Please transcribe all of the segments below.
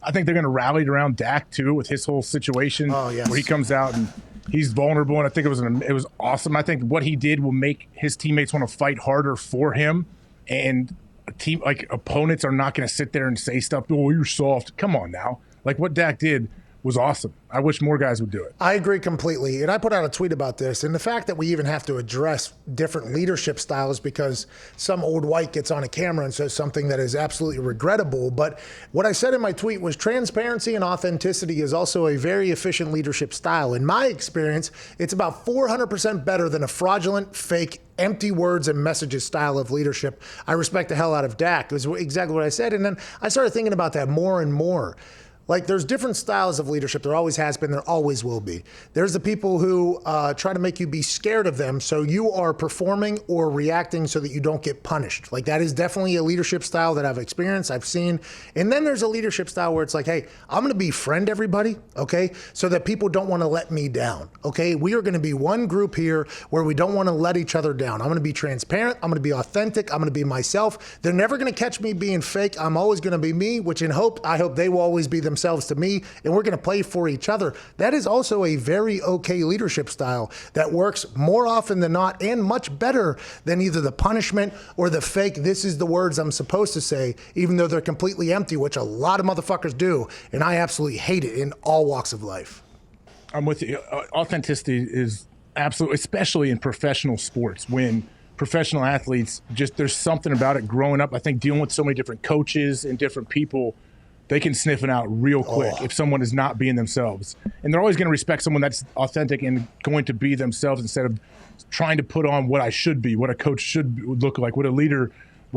I think they're going to rally around Dak too with his whole situation where he comes out and he's vulnerable. And I think it was awesome. I think what he did will make his teammates want to fight harder for him. And opponents are not going to sit there and say stuff. Oh, you're soft. Come on now. Like what Dak did was awesome. I wish more guys would do it. I agree completely. And I put out a tweet about this. And the fact that we even have to address different leadership styles because some old white gets on a camera and says something that is absolutely regrettable. But what I said in my tweet was transparency and authenticity is also a very efficient leadership style. In my experience, it's about 400% better than a fraudulent, fake, empty words and messages style of leadership. I respect the hell out of Dak. It was exactly what I said. And then I started thinking about that more and more. Like, there's different styles of leadership. There always has been. There always will be. There's the people who try to make you be scared of them, so you are performing or reacting so that you don't get punished. Like, that is definitely a leadership style that I've experienced, I've seen. And then there's a leadership style where it's like, hey, I'm going to befriend everybody, okay, so that people don't want to let me down, okay? We are going to be one group here where we don't want to let each other down. I'm going to be transparent. I'm going to be authentic. I'm going to be myself. They're never going to catch me being fake. I'm always going to be me, which I hope they will always be themselves to me, and we're going to play for each other. That is also a very okay leadership style that works more often than not and much better than either the punishment or the fake, this is the words I'm supposed to say, even though they're completely empty, which a lot of motherfuckers do, and I absolutely hate it in all walks of life. I'm with you. Authenticity is absolutely, especially in professional sports, when professional athletes, just there's something about it growing up. I think dealing with so many different coaches and different people, they can sniff it out real quick if someone is not being themselves. And they're always going to respect someone that's authentic and going to be themselves instead of trying to put on what I should be, what a coach should look like, what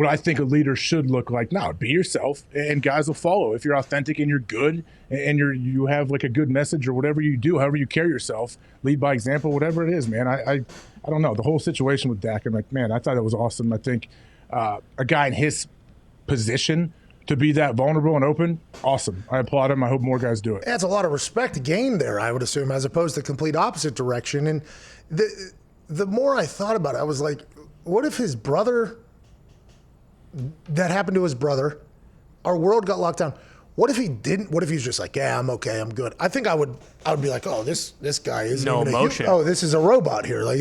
I think a leader should look like. No, be yourself, and guys will follow. If you're authentic and you're good and you have like a good message or whatever you do, however you carry yourself, lead by example, whatever it is, man. I don't know. The whole situation with Dak, I'm like, man, I thought it was awesome. I think a guy in his position to be that vulnerable and open, awesome. I applaud him. I hope more guys do it. That's a lot of respect gained there, I would assume, as opposed to the complete opposite direction. And the more I thought about it, I was like, what if his brother, that happened to his brother, our world got locked down. What if he didn't? What if he's just like, yeah, I'm okay, I'm good? I think I would be like, oh, this guy is no emotion. Oh, this is a robot here. Like,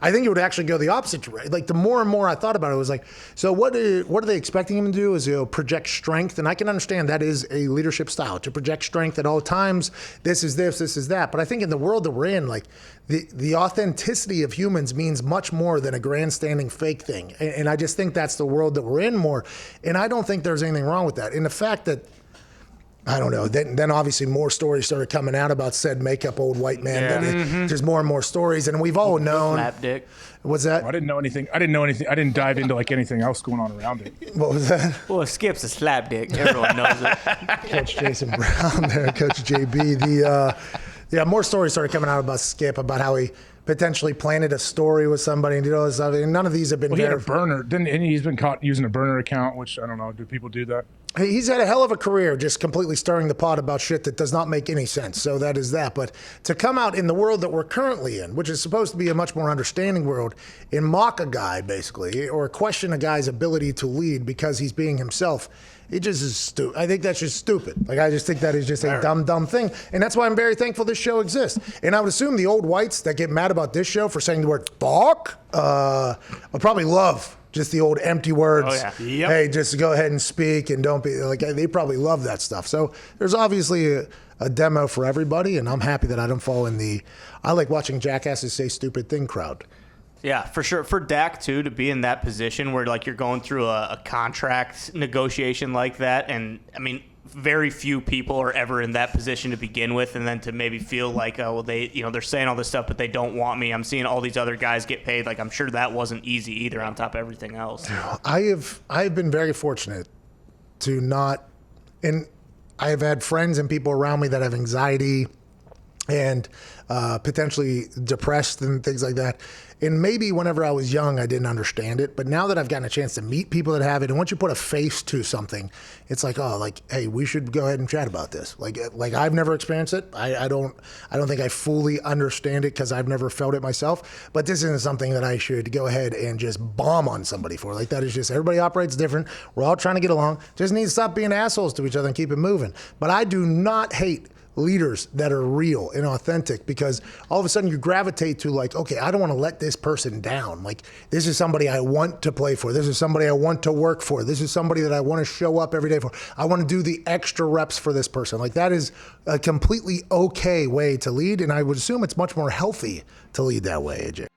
I think it would actually go the opposite direction. Like, the more and more I thought about it, it was like, so what are they expecting him to do? Is project strength? And I can understand that is a leadership style, to project strength at all times. This is that. But I think in the world that we're in, like, the authenticity of humans means much more than a grandstanding fake thing. And I just think that's the world that we're in more. And I don't think there's anything wrong with that. And the fact that, I don't know. Then obviously more stories started coming out about said makeup old white man. Yeah. There's more and more stories, and we've all known. Slap dick. What's that? I didn't know anything. I didn't dive into like anything else going on around it. What was that? Well, Skip's a slap dick. Everyone knows it. Coach Jason Brown there, Coach JB. More stories started coming out about Skip, about how he potentially planted a story with somebody and did all this stuff. And none of these have been. Well, he had a burner. He's been caught using a burner account, which I don't know. Do people do that? He's had a hell of a career just completely stirring the pot about shit that does not make any sense. So that is that. But to come out in the world that we're currently in, which is supposed to be a much more understanding world, and mock a guy basically, or question a guy's ability to lead because he's being himself, it just is stupid. I think that's just stupid. Like, I just think that is just a dumb thing. And that's why I'm very thankful this show exists. And I would assume the old whites that get mad about this show for saying the word fuck would probably love just the old empty words. Oh, yeah. Yep. Hey, just go ahead and speak and don't be like, they probably love that stuff. So there's obviously a demo for everybody, and I'm happy that I don't fall in I like watching jackasses say stupid thing crowd. Yeah, for sure. For Dak, too, to be in that position where, like, you're going through a contract negotiation like that, and, I mean, very few people are ever in that position to begin with, and then to maybe feel like, oh, well, they're saying all this stuff, but they don't want me. I'm seeing all these other guys get paid. Like, I'm sure that wasn't easy either on top of everything else. I have been very fortunate to not, and I have had friends and people around me that have anxiety and potentially depressed and things like that. And maybe whenever I was young, I didn't understand it. But now that I've gotten a chance to meet people that have it, and once you put a face to something, it's like, oh, like, hey, we should go ahead and chat about this. Like I've never experienced it. I don't think I fully understand it because I've never felt it myself. But this isn't something that I should go ahead and just bomb on somebody for. Like, that is just, everybody operates different. We're all trying to get along. Just need to stop being assholes to each other and keep it moving. But I do not hate leaders that are real and authentic, because all of a sudden you gravitate to like, okay, I don't want to let this person down. Like, this is somebody I want to play for. This is somebody I want to work for. This is somebody that I want to show up every day for. I want to do the extra reps for this person. Like, that is a completely okay way to lead. And I would assume it's much more healthy to lead that way, AJ.